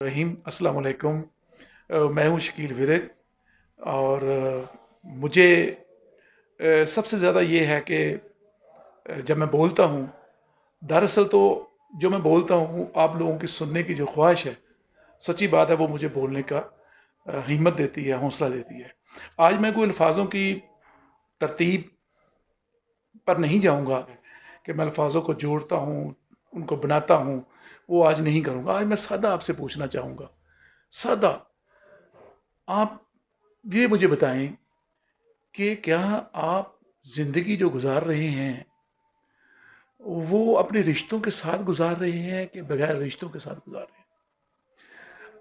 रहीम अस्सलाम वालेकुम। मैं हूँ शकील विरक और मुझे सबसे ज़्यादा ये है कि जब मैं बोलता हूँ, दरअसल तो जो मैं बोलता हूँ आप लोगों की सुनने की जो ख्वाहिश है, सच्ची बात है वो मुझे बोलने का हिम्मत देती है, हौसला देती है। आज मैं कोई अल्फाजों की तरतीब पर नहीं जाऊँगा कि मैं अल्फाजों को जोड़ता हूँ, उनको बनाता हूँ, वो आज नहीं करूँगा। आज मैं सादा आपसे पूछना चाहूँगा, सादा, आप ये मुझे बताएं कि क्या आप जिंदगी जो गुजार रहे हैं वो अपने रिश्तों के साथ गुजार रहे हैं कि बगैर रिश्तों के साथ गुजार रहे हैं?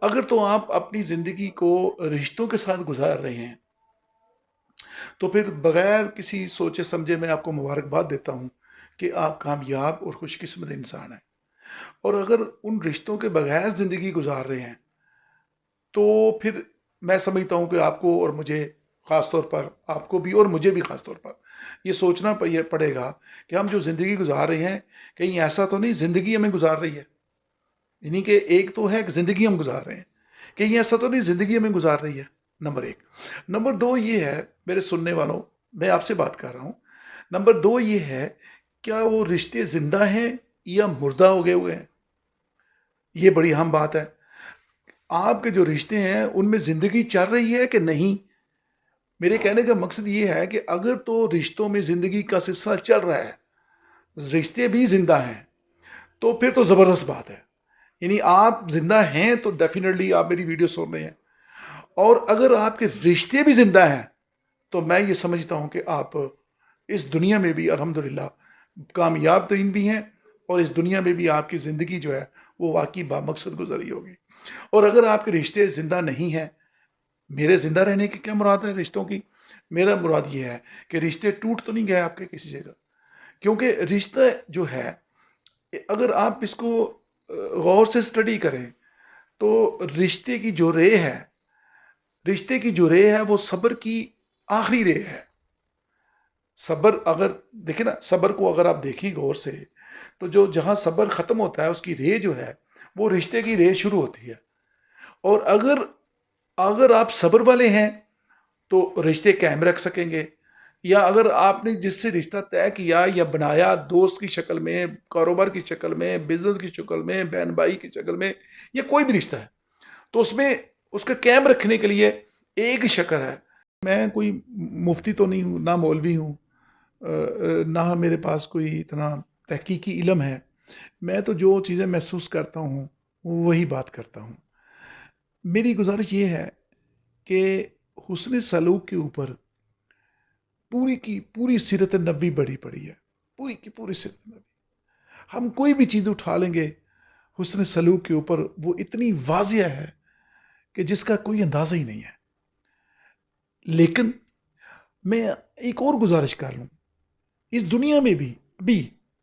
अगर तो आप अपनी जिंदगी को रिश्तों के साथ गुजार रहे हैं तो फिर बगैर किसी सोचे समझे मैं आपको मुबारकबाद देता हूं कि आप कामयाब और खुशकिस्मत इंसान हैं। और अगर उन रिश्तों के बगैर जिंदगी गुजार रहे हैं तो फिर मैं समझता हूँ कि आपको और मुझे, ख़ास तौर पर आपको भी और मुझे भी ख़ास तौर पर ये सोचना पड़ेगा कि हम जो ज़िंदगी गुजार रहे हैं, कहीं ऐसा तो नहीं ज़िंदगी हमें गुजार रही है। यानी कि एक तो है कि ज़िंदगी हम गुजार रहे हैं, कहीं ऐसा तो नहीं ज़िंदगी हमें गुजार रही है, नंबर एक। नंबर दो ये है, मेरे सुनने वालों, मैं आपसे बात कर रहा हूँ। नंबर दो ये है, क्या वो रिश्ते ज़िंदा हैं या मुर्दा हो गए हुए हैं? ये बड़ी अहम बात है। आपके जो रिश्ते हैं उनमें ज़िंदगी चल रही है कि नहीं? मेरे कहने का मकसद ये है कि अगर तो रिश्तों में ज़िंदगी का सिलसिला चल रहा है, रिश्ते भी ज़िंदा हैं, तो फिर तो ज़बरदस्त बात है। यानी आप ज़िंदा हैं तो डेफिनेटली आप मेरी वीडियो सुन रहे हैं। और अगर आपके रिश्ते भी ज़िंदा हैं तो मैं ये समझता हूँ कि आप इस दुनिया में भी अल्हम्दुलिल्लाह कामयाब तरीन भी हैं और इस दुनिया में भी आपकी ज़िंदगी जो है वो वाकई बामकसद गुजरी होगी। और अगर आपके रिश्ते ज़िंदा नहीं हैं, मेरे ज़िंदा रहने की क्या मुराद है रिश्तों की? मेरा मुराद ये है कि रिश्ते टूट तो नहीं गए आपके किसी जगह। क्योंकि रिश्ता जो है, अगर आप इसको गौर से स्टडी करें तो रिश्ते की जो रे है वो सब्र की आखिरी रे है। सब्र, अगर देखें ना, सब्र को अगर आप देखें गौर से, तो जो जहाँ सब्र ख़त्म होता है उसकी रे जो है वो रिश्ते की रे शुरू होती है। और अगर अगर आप सब्र वाले हैं तो रिश्ते कायम रख सकेंगे। या अगर आपने जिससे रिश्ता तय किया या बनाया, दोस्त की शक्ल में, कारोबार की शक्ल में, बिजनेस की शक्ल में, बहन भाई की शक्ल में, या कोई भी रिश्ता है, तो उसमें उसका कायम रखने के लिए एक ही शक्ल है। मैं कोई मुफ्ती तो नहीं हूँ, ना मौलवी हूँ, ना मेरे पास कोई इतना तहकीकी इल्म है। मैं तो जो चीज़ें महसूस करता हूँ वही बात करता हूँ। मेरी गुजारिश ये है कि हुस्न सलूक के ऊपर पूरी की पूरी सीरत नबी बढ़ी पड़ी है, पूरी की पूरी सीरत नबी। हम कोई भी चीज़ उठा लेंगे हुस्न सलूक के ऊपर, वो इतनी वाजिया है कि जिसका कोई अंदाज़ा ही नहीं है। लेकिन मैं एक और गुजारिश कर लूँ, इस दुनिया में भी अभी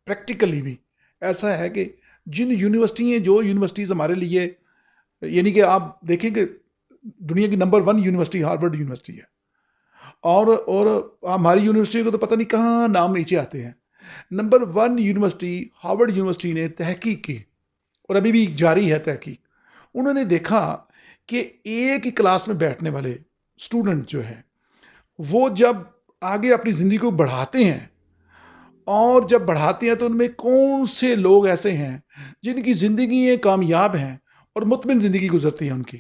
प्रैक्टिकली भी ऐसा है कि जो यूनिवर्सिटीज़ हमारे लिए, यानी कि आप देखेंगे दुनिया की नंबर 1 यूनिवर्सिटी हार्वर्ड यूनिवर्सिटी है। और हमारी यूनिवर्सिटी को तो पता नहीं कहाँ नाम नीचे आते हैं। नंबर 1 यूनिवर्सिटी हार्वर्ड यूनिवर्सिटी ने तहकीक की, और अभी भी जारी है तहकीक। उन्होंने देखा कि एक ही क्लास में बैठने वाले स्टूडेंट जो हैं, वो जब आगे अपनी ज़िंदगी को बढ़ाते हैं, और जब बढ़ाते हैं तो उनमें कौन से लोग ऐसे हैं जिनकी ज़िंदगी कामयाब हैं और मुतमिन ज़िंदगी गुजरती है उनकी।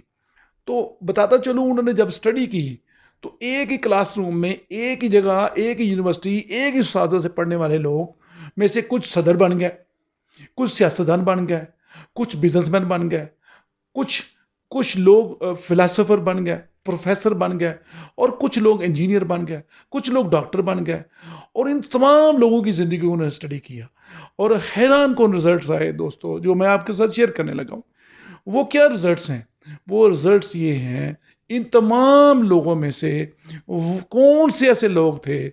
तो बताता चलूँ, उन्होंने जब स्टडी की तो एक ही क्लासरूम में, एक ही जगह, एक ही यूनिवर्सिटी, एक ही उस्ताद से पढ़ने वाले लोग में से कुछ सदर बन गए, कुछ सियासतदान बन गए, कुछ बिजनेसमैन बन गए, कुछ कुछ लोग फिलोसोफर बन गए, प्रोफेसर बन गए, और कुछ लोग इंजीनियर बन गए, कुछ लोग डॉक्टर बन गए। और इन तमाम लोगों की ज़िंदगी को उन्होंने स्टडी किया, और हैरान कौन रिजल्ट्स आए दोस्तों, जो मैं आपके साथ शेयर करने लगा हूँ। वो क्या रिजल्ट्स हैं? वो रिजल्ट्स ये हैं, इन तमाम लोगों में से कौन से ऐसे लोग थे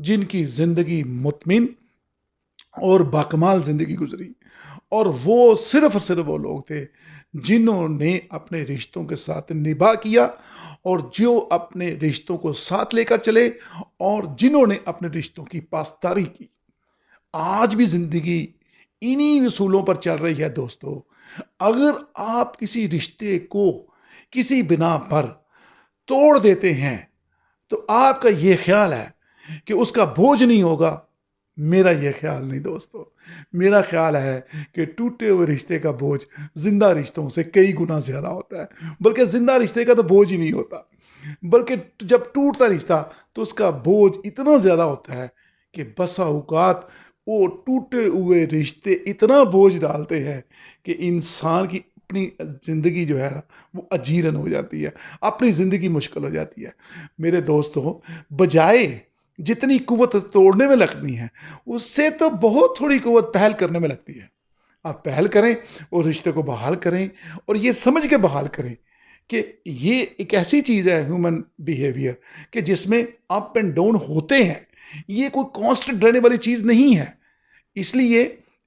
जिनकी ज़िंदगी मुतमिन और बाकमाल ज़िंदगी गुजरी। और वो सिर्फ और सिर्फ वो लोग थे जिन्होंने अपने रिश्तों के साथ निभा किया, और जो अपने रिश्तों को साथ लेकर चले, और जिन्होंने अपने रिश्तों की पासदारी की। आज भी ज़िंदगी इन्हीं उसूलों पर चल रही है दोस्तों। اگر آپ کسی رشتے کو کسی بنا پر توڑ دیتے ہیں تو آپ کا یہ خیال ہے کہ اس کا بوجھ نہیں ہوگا. میرا یہ خیال نہیں دوستو. میرا خیال ہے کہ ٹوٹے ہوئے رشتے کا بوجھ زندہ رشتوں سے کئی گنا زیادہ ہوتا ہے. بلکہ زندہ رشتے کا تو بوجھ ہی نہیں ہوتا، بلکہ جب ٹوٹتا رشتہ تو اس کا بوجھ اتنا زیادہ ہوتا ہے کہ بسا اوقات وہ ٹوٹے ہوئے رشتے اتنا بوجھ ڈالتے ہیں کہ انسان کی اپنی زندگی جو ہے وہ اجیرن ہو جاتی ہے، اپنی زندگی مشکل ہو جاتی ہے. میرے دوستوں، بجائے جتنی قوت توڑنے میں لگنی ہے اس سے تو بہت تھوڑی قوت پہل کرنے میں لگتی ہے. آپ پہل کریں اور رشتے کو بحال کریں، اور یہ سمجھ کے بحال کریں کہ یہ ایک ایسی چیز ہے ہیومن بیہیویئر کہ جس میں اپ اینڈ ڈاؤن ہوتے ہیں. یہ کوئی کانسٹنٹ رہنے والی چیز نہیں ہے. اس لیے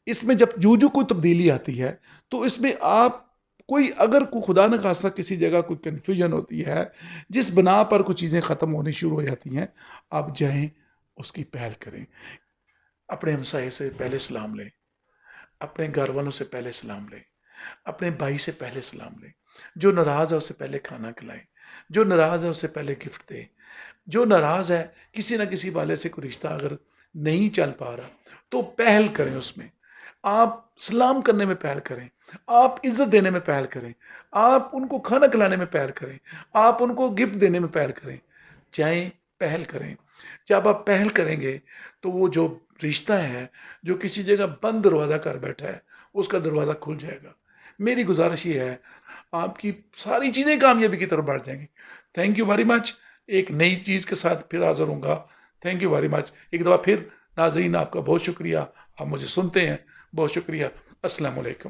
اس میں جب جو کوئی تبدیلی آتی ہے تو اس میں آپ کوئی اگر کوئی خدا نہ خواستہ کسی جگہ کوئی کنفیوژن ہوتی ہے جس بنا پر کچھ چیزیں ختم ہونی شروع ہو جاتی ہیں، آپ جائیں اس کی پہل کریں. اپنے ہمسائے سے پہلے سلام لیں، اپنے گھر والوں سے پہلے سلام لیں، اپنے بھائی سے پہلے سلام لیں. جو ناراض ہے اس سے پہلے کھانا کھلائیں، جو ناراض ہے اس سے پہلے گفٹ دیں. جو ناراض ہے کسی نہ کسی والے سے کوئی رشتہ اگر نہیں چل پا رہا تو پہل کریں. اس میں آپ سلام کرنے میں پہل کریں، آپ عزت دینے میں پہل کریں، آپ ان کو کھانا کھلانے میں پہل کریں، آپ ان کو گفٹ دینے میں پہل کریں. جائیں پہل کریں. جب آپ پہل کریں گے تو وہ جو رشتہ ہے جو کسی جگہ بند دروازہ کر بیٹھا ہے اس کا دروازہ کھل جائے گا. میری گزارش یہ ہے، آپ کی ساری چیزیں کامیابی کی طرف بڑھ جائیں گی. Thank you very much. ایک نئی چیز کے ساتھ پھر حاضر ہوں گا. Thank you very much. ایک دفعہ پھر ناظرین آپ کا بہت شکریہ، آپ مجھے سنتے ہیں. بہت شکریہ. السلام علیکم.